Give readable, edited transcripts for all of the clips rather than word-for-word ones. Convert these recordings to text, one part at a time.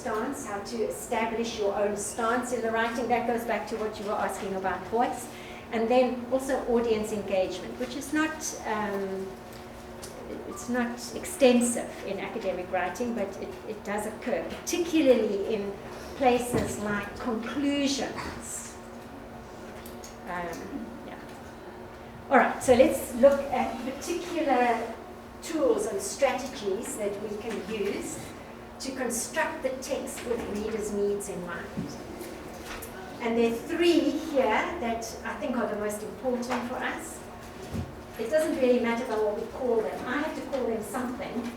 stance, how to establish your own stance in the writing. That goes back to what you were asking about voice. And then also audience engagement, which is not, it's not extensive in academic writing, but it does occur, particularly in places like conclusions. Yeah. All right, so let's look at particular tools and strategies that we can use to construct the text with readers' needs in mind. And there are three here that I think are the most important for us. It doesn't really matter about what we call them. I have to call them something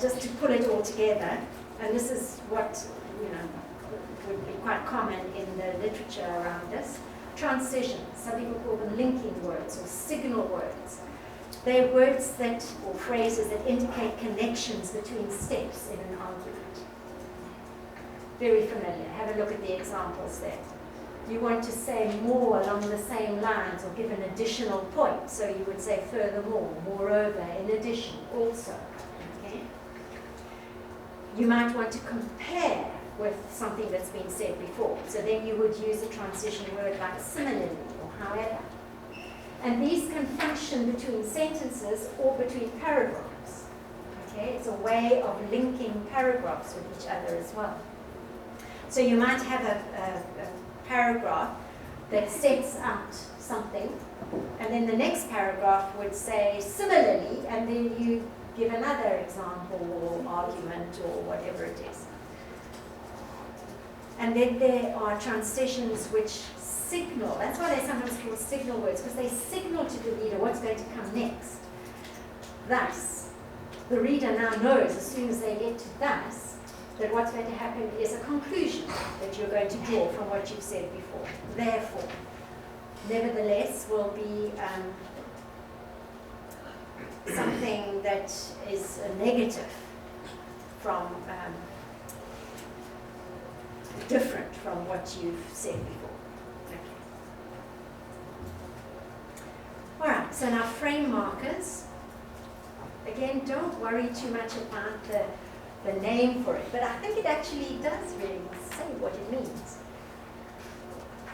just to pull it all together. And this is what, you know, would be quite common in the literature around this. Transitions. Some people call them linking words or signal words. They're words that, or phrases that indicate connections between steps in an argument. Very familiar. Have a look at the examples there. You want to say more along the same lines or give an additional point. So you would say furthermore, moreover, in addition, also. Okay? You might want to compare with something that's been said before. So then you would use a transition word like similarly or however. And these can function between sentences or between paragraphs. Okay? It's a way of linking paragraphs with each other as well. So you might have a paragraph that sets out something, and then the next paragraph would say similarly, and then you give another example or argument or whatever it is. And then there are transitions which signal. That's why they're sometimes called signal words, because they signal to the reader what's going to come next. Thus, the reader now knows as soon as they get to thus, that what's going to happen is a conclusion that you're going to draw from what you've said before. Therefore, nevertheless, will be something that is a negative from, different from what you've said before. Okay. All right, so now frame markers. Again, don't worry too much about the name for it, but I think it actually does really say what it means.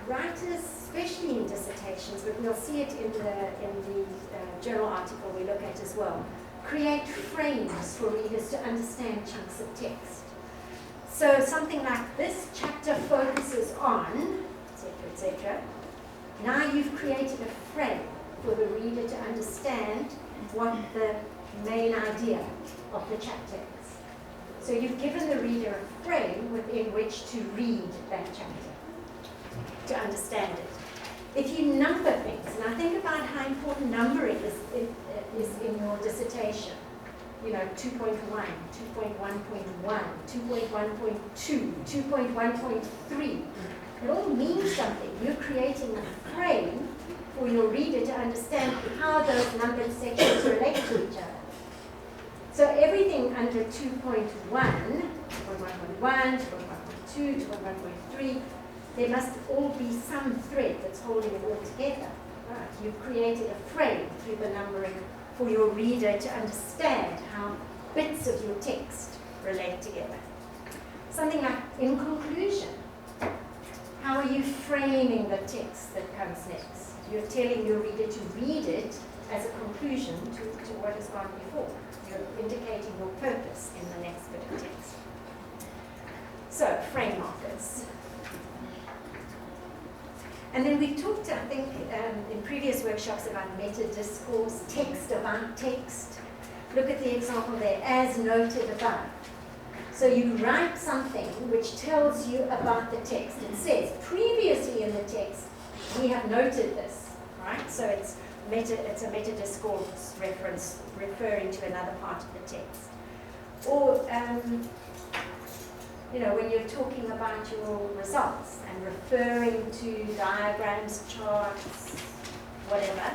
Writers, especially in dissertations, but we'll see it in the journal article we look at as well, create frames for readers to understand chunks of text. So something like this chapter focuses on, etc., etc. Now you've created a frame for the reader to understand what the main idea of the chapter is. So you've given the reader a frame within which to read that chapter, to understand it. If you number things, and I think about how important numbering is in your dissertation, you know, 2.1, 2.1.1, 2.1.2, 2.1.3, it all means something. You're creating a frame for your reader to understand how those numbered sections relate to each other. So everything under 2.1, 2.1.1, 2.1.2, 2.1.3, there must all be some thread that's holding it all together. Right. You've created a frame through the numbering for your reader to understand how bits of your text relate together. Something like in conclusion. How are you framing the text that comes next? You're telling your reader to read it as a conclusion to what has gone before. You're indicating your purpose in the next bit of text. So, frame markers. And then we talked, I think, in previous workshops about meta-discourse, text about text. Look at the example there, as noted above. So you write something which tells you about the text. It says, previously in the text, we have noted this, right? So it's a meta-discourse reference referring to another part of the text. Or, you know, when you're talking about your results and referring to diagrams, charts, whatever,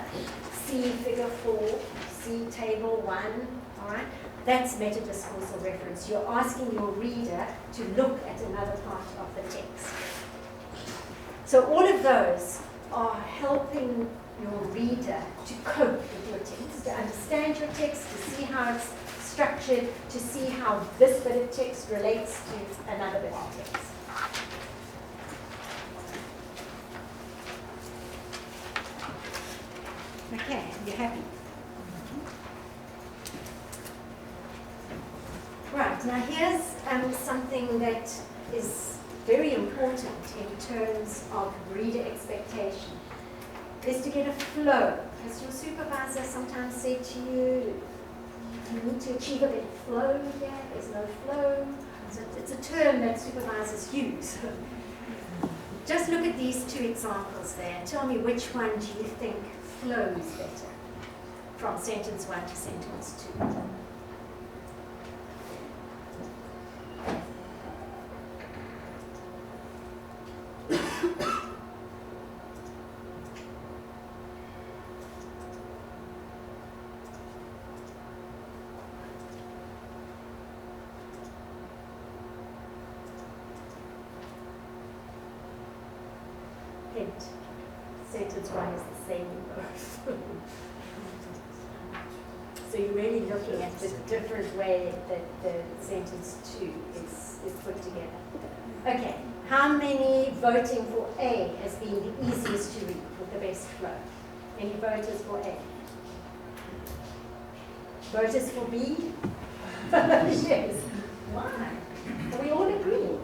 see figure 4, see table 1, all right? That's meta-discoursal reference. You're asking your reader to look at another part of the text. So all of those are helping your reader to cope with your text, to understand your text, to see how it's structured to see how this bit of text relates to another bit of text. Okay, you happy? Right, now here's something that is very important in terms of reader expectation, is to get a flow. As your supervisor sometimes said to you, you need to achieve a bit of flow here, there's no flow. So it's a term that supervisors use. Just look at these two examples there. Tell me which one do you think flows better from sentence 1 to sentence 2. Sentence 1 is the same in both. So you're really looking at the different way that the sentence 2 is put together. Okay, how many voting for A has been the easiest to read with the best flow? Any voters for A? Voters for B? Yes. Why? Are we all agreeing?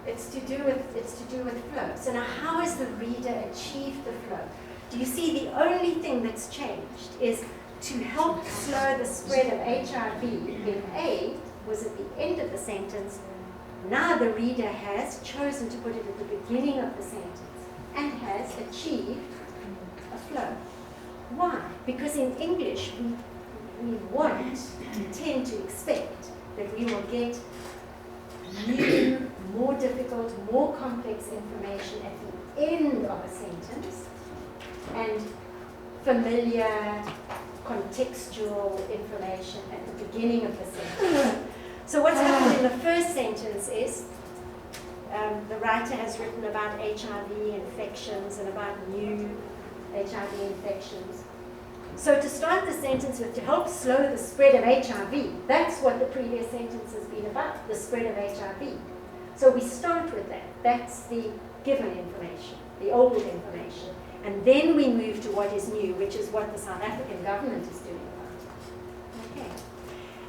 It's to do with flow. So now, how has the reader achieved the flow? Do you see the only thing that's changed is to help slow the spread of HIV when A was at the end of the sentence. Now the reader has chosen to put it at the beginning of the sentence and has achieved a flow. Why? Because in English we tend to expect that we will get new, more difficult, more complex information at the end of a sentence and familiar, contextual information at the beginning of the sentence. So what's happened in the first sentence is the writer has written about HIV infections and about new HIV infections. So to start the sentence with, to help slow the spread of HIV, that's what the previous sentence has been about, the spread of HIV. So we start with that. That's the given information, the old information. And then we move to what is new, which is what the South African government is doing about it. Okay.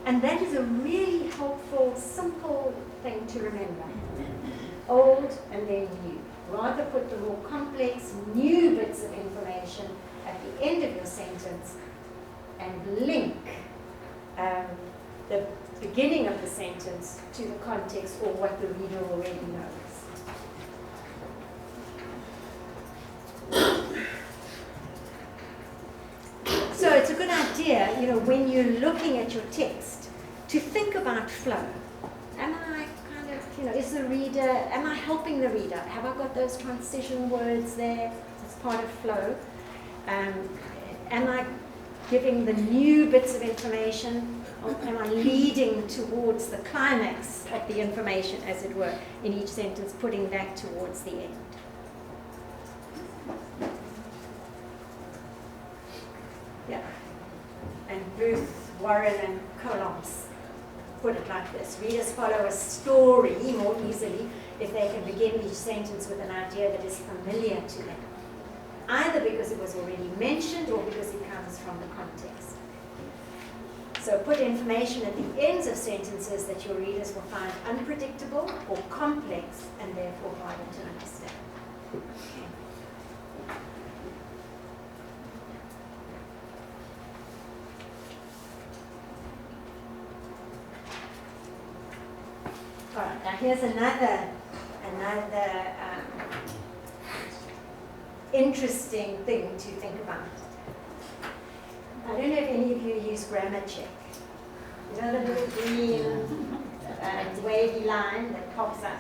And that is a really helpful, simple thing to remember. Old and then new. Rather put the more complex, new bits of information at the end of your sentence and link the beginning of the sentence to the context or what the reader already knows. So it's a good idea, when you're looking at your text, to think about flow. Am I is the reader, am I helping the reader? Have I got those transition words there as part of flow? Am I giving the new bits of information, or am I leading towards the climax of the information, as it were, in each sentence, putting that towards the end? Yeah. And Ruth, Warren, and Colom's put it like this: readers follow a story more easily if they can begin each sentence with an idea that is familiar to them, either because it was already mentioned or because it comes from the context. So put information at the ends of sentences that your readers will find unpredictable or complex and therefore harder to understand. Okay. All right, now here's another interesting thing to think about. I don't know if any of you use grammar check. You know the little green wavy line that pops up?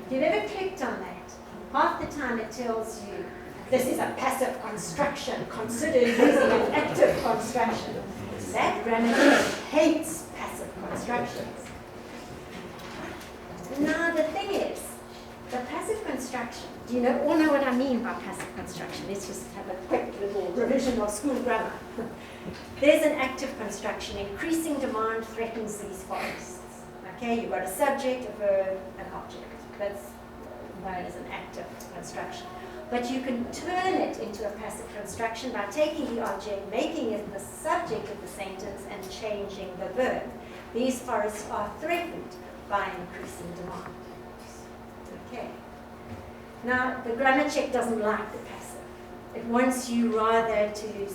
If you've ever clicked on that, half the time it tells you this is a passive construction, consider using an active construction. That grammar check hates passive constructions. Now the thing is, the passive construction construction. Do you all know what I mean by passive construction? Let's just have a quick little revision of school grammar. There's an active construction. Increasing demand threatens these forests. Okay, you've got a subject, a verb, an object. That's known as an active construction. But you can turn it into a passive construction by taking the object, making it the subject of the sentence, and changing the verb. These forests are threatened by increasing demand. Okay. Now, the grammar check doesn't like the passive. It wants you rather to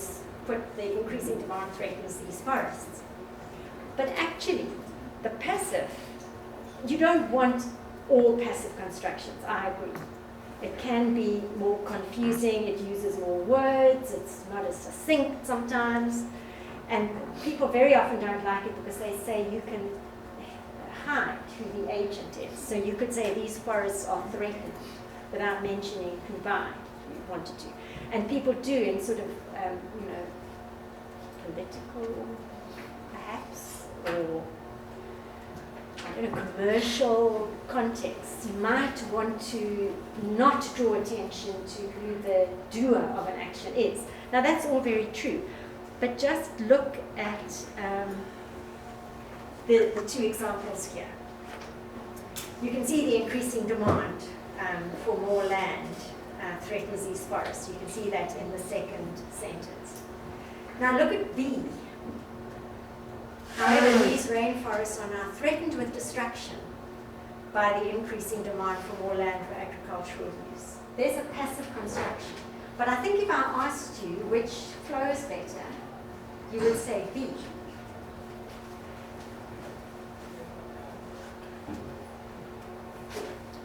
put the increasing demand threatens these forests. But actually, the passive, you don't want all passive constructions, I agree. It can be more confusing, it uses more words, it's not as succinct sometimes. And people very often don't like it because they say you can hide who the agent is. So you could say these forests are threatened without mentioning who by you wanted to. And people do in sort of, political, perhaps, or in a commercial context, you might want to not draw attention to who the doer of an action is. Now that's all very true, but just look at the two examples here. You can see the increasing demand for more land threatens these forests. You can see that in the second sentence. Now look at B. However, these rainforests are now threatened with destruction by the increasing demand for more land for agricultural use. There's a passive construction. But I think if I asked you which flows better, you would say B.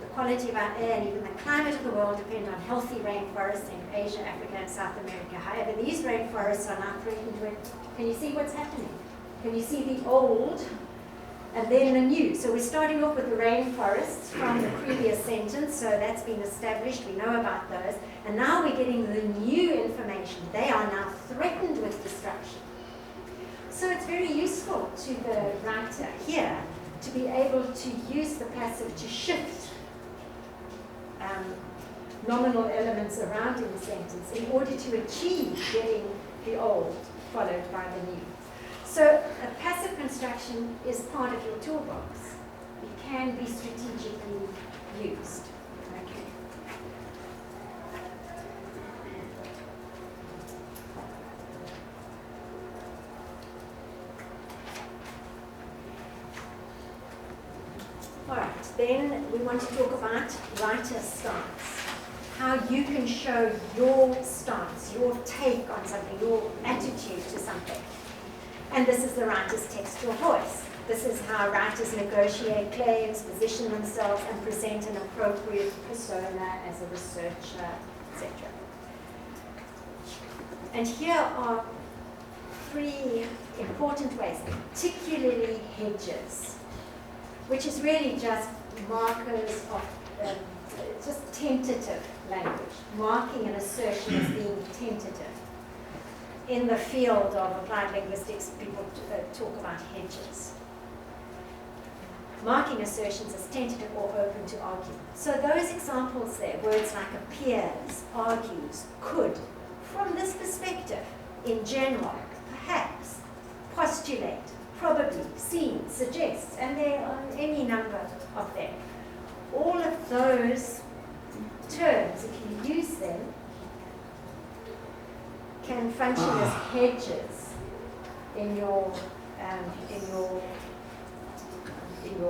The quality of our air and even the climate of the world depend on healthy rainforests in Asia, Africa, and South America. However, these rainforests are now threatened with, can you see what's happening? Can you see the old and then the new? So we're starting off with the rainforests from the previous sentence, so that's been established, we know about those. And now we're getting the new information. They are now threatened with destruction. So it's very useful to the writer here to be able to use the passive to shift nominal elements around in the sentence in order to achieve getting the old followed by the new. So a passive construction is part of your toolbox. It can be strategically used. Okay. All right, then we want to talk about writer stance. How you can show your stance, your take on something, your attitude to something. And this is the writer's textual voice. This is how writers negotiate claims, position themselves, and present an appropriate persona as a researcher, etc. And here are three important ways, particularly Hedges, which is really just markers of just tentative language, marking an assertion as being tentative. In the field of applied linguistics, people talk about Hedges. Marking assertions as tentative or open to argument. So those examples there, words like appears, argues, could, from this perspective, in general, perhaps, postulate, probably, seem, suggests, and there are any number of them. All of those terms, if you use them, can function as hedges in your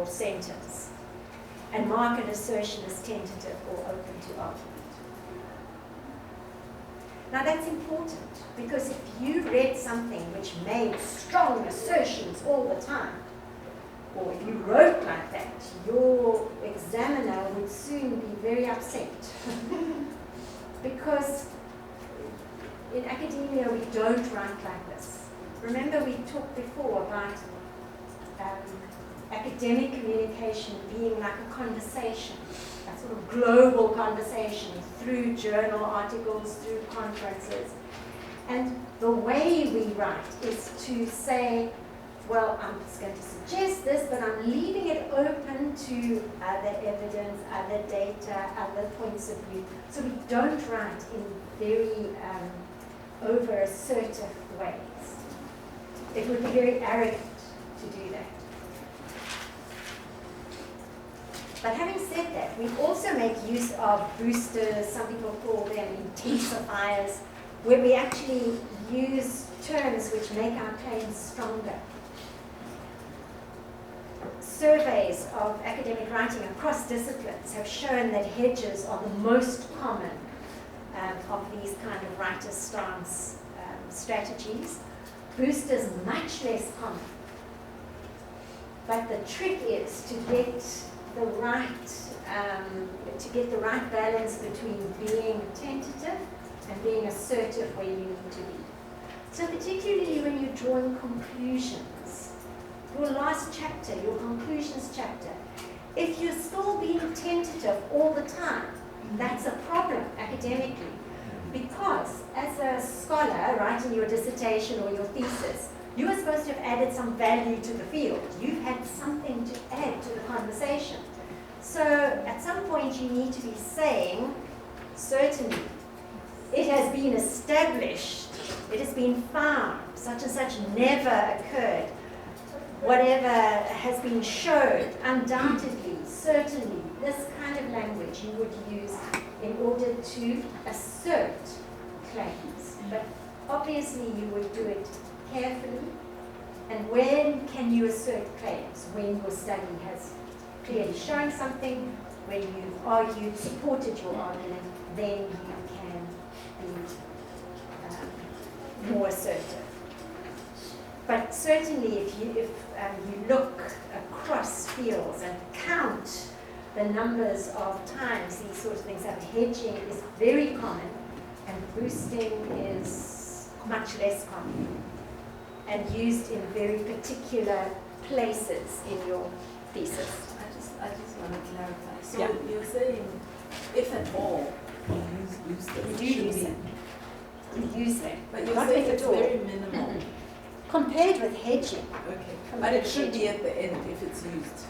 sentence, and mark an assertion as tentative or open to argument. Now that's important, because if you read something which made strong assertions all the time, or if you wrote like that, your examiner would soon be very upset. Because in academia, we don't write like this. Remember, we talked before about academic communication being like a conversation, a sort of global conversation through journal articles, through conferences. And the way we write is to say well, I'm just going to suggest this, but I'm leaving it open to other evidence, other data, other points of view. So we don't write in very over-assertive ways. It would be very arrogant to do that. But having said that, we also make use of boosters, some people call them intensifiers, where we actually use terms which make our claims stronger. Surveys of academic writing across disciplines have shown that hedges are the most common of these kind of writer stance strategies. Boosters much less common. But the trick is to get the right balance between being tentative and being assertive where you need to be. So particularly when you're drawing conclusions, your last chapter, your conclusions chapter, if you're still being tentative all the time, that's a problem academically. Because as a scholar writing your dissertation or your thesis, you are supposed to have added some value to the field. You've had something to add to the conversation. So at some point you need to be saying, certainly, it has been established, it has been found, such and such never occurred. Whatever has been showed, undoubtedly, certainly, this kind of language you would use in order to assert claims. But obviously you would do it carefully. And when can you assert claims? When your study has clearly shown something, when you've argued, supported your argument, then you can be more assertive. But certainly if you look across fields and count the numbers of times these sorts of things happen, hedging is very common and boosting is much less common and used in very particular places in your thesis. I just want to clarify. So Yeah. you're saying, if at all, you use boosters. You do use them. You use them. But you're Not saying if it's at all. very minimal. Compared with hedging. Okay. But it should be at the end if it's used.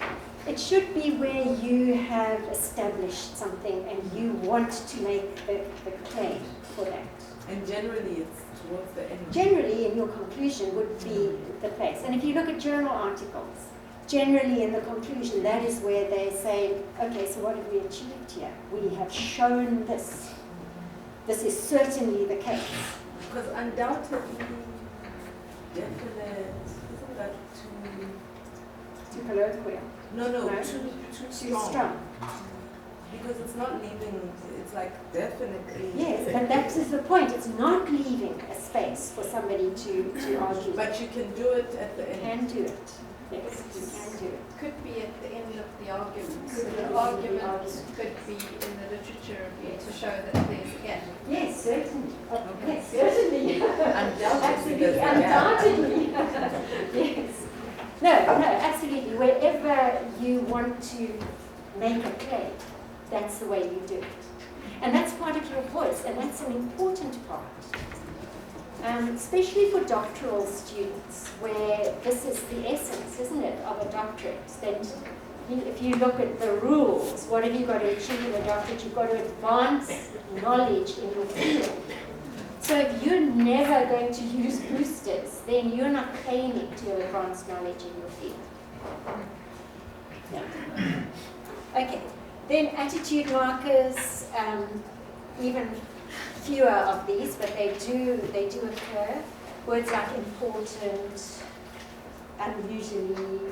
It should be where you have established something and you want to make the claim for that. And generally it's towards the end. Generally, in your conclusion would be the place. And if you look at journal articles, generally in the conclusion, that is where they say, okay, so what have we achieved here? We have shown this. This is certainly the case. Because undoubtedly, definite, isn't that Too colloquial. No, No? too Too strong. strong. Because it's not leaving, it's like definitely. Yes, but that is the point. It's not leaving a space for somebody to argue. But you can do it at the You end. can do it. Yes, you can do it. Could be at the end of the argument. Could So be the at the end of the argument argument. could be in the literature review to show that there's a gap. Yes, certainly. Okay. Yes, certainly. Undoubtedly, there's a gap. Undoubtedly. Yes. No, absolutely. Wherever you want to make a claim, that's the way you do it. And that's part of your voice, and that's an important part. Especially for doctoral students, where this is the essence, isn't it, of a doctorate. That if you look at the rules, what have you got to achieve in a doctorate? You've got to advance knowledge in your field. So if you're never going to use boosters, then you're not claiming to advance knowledge in your field. Yeah. Okay. Then attitude markers, even fewer of these, but they do occur. Words like important, unusually,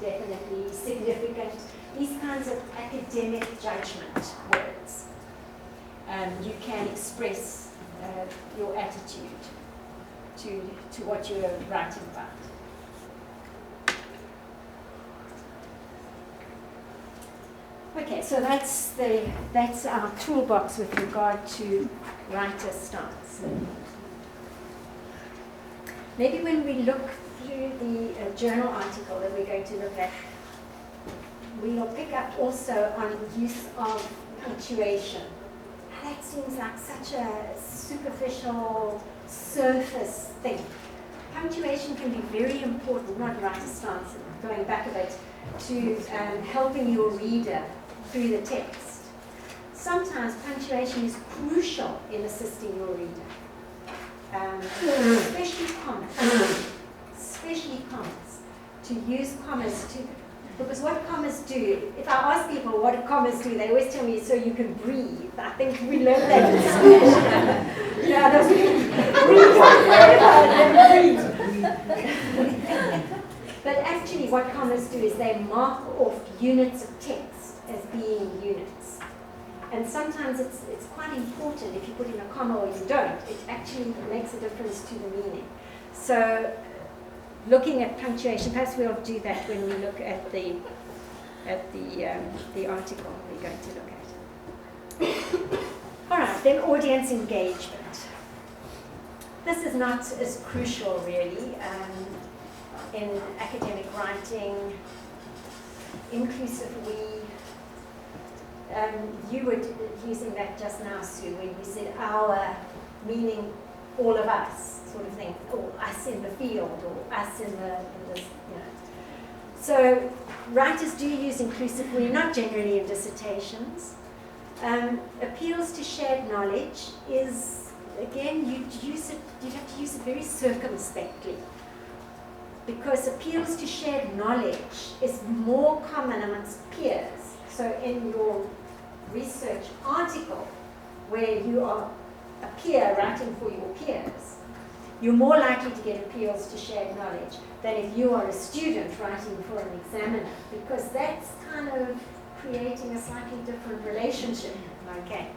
definitely, significant, these kinds of academic judgment words. You can express your attitude to what you're writing about. Okay, so that's our toolbox with regard to writer stance. Maybe when we look through the journal article that we're going to look at, we'll pick up also on use of punctuation. That seems like such a superficial surface thing. punctuation can be very important, not right to stance, going back a bit, to helping your reader through the text. Sometimes punctuation is crucial in assisting your reader, especially commas, to use commas to, because what commas do, if I ask people what commas do, they always tell me so you can breathe. I think we learned that in school. Yeah, that's breathe. But actually what commas do is they mark off units of text as being units. And sometimes it's quite important if you put in a comma or you don't. It actually makes a difference to the meaning. So looking at punctuation, perhaps we'll do that when we look at the article we're going to look at. All right, then audience engagement. This is not as crucial really in academic writing. Inclusive we. You were using that just now, Sue, when you said our, meaning all of us, sort of thing, or us in the field, or us in this, you know. So writers do use inclusive we, not generally in dissertations. Appeals to shared knowledge is, again, you have to use it very circumspectly, because appeals to shared knowledge is more common amongst peers. So in your research article, where you are a peer writing for your peers, you're more likely to get appeals to shared knowledge than if you are a student writing for an examiner, because that's kind of creating a slightly different relationship, okay?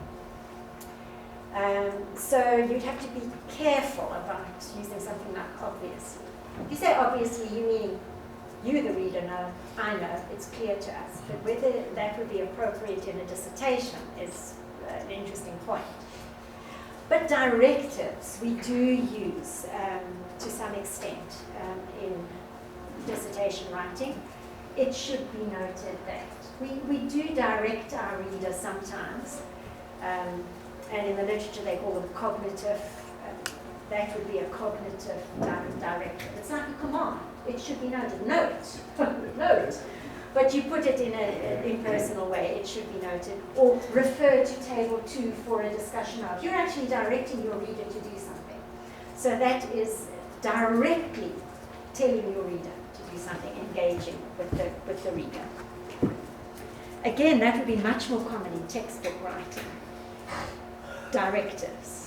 So you'd have to be careful about using something like obviously. If you say obviously, you mean you, the reader, know, I know, it's clear to us. But whether that would be appropriate in a dissertation is an interesting point. But directives we do use to some extent in dissertation writing. It should be noted that we do direct our readers sometimes, and in the literature they call them cognitive. That would be a cognitive directive. It's like a command. It should be noted. Note. Note. But you put it in an impersonal way. It should be noted. Or refer to table 2 for a discussion of. You're actually directing your reader to do something. So that is directly telling your reader to do something, engaging with the reader. Again, that would be much more common in textbook writing. Directives.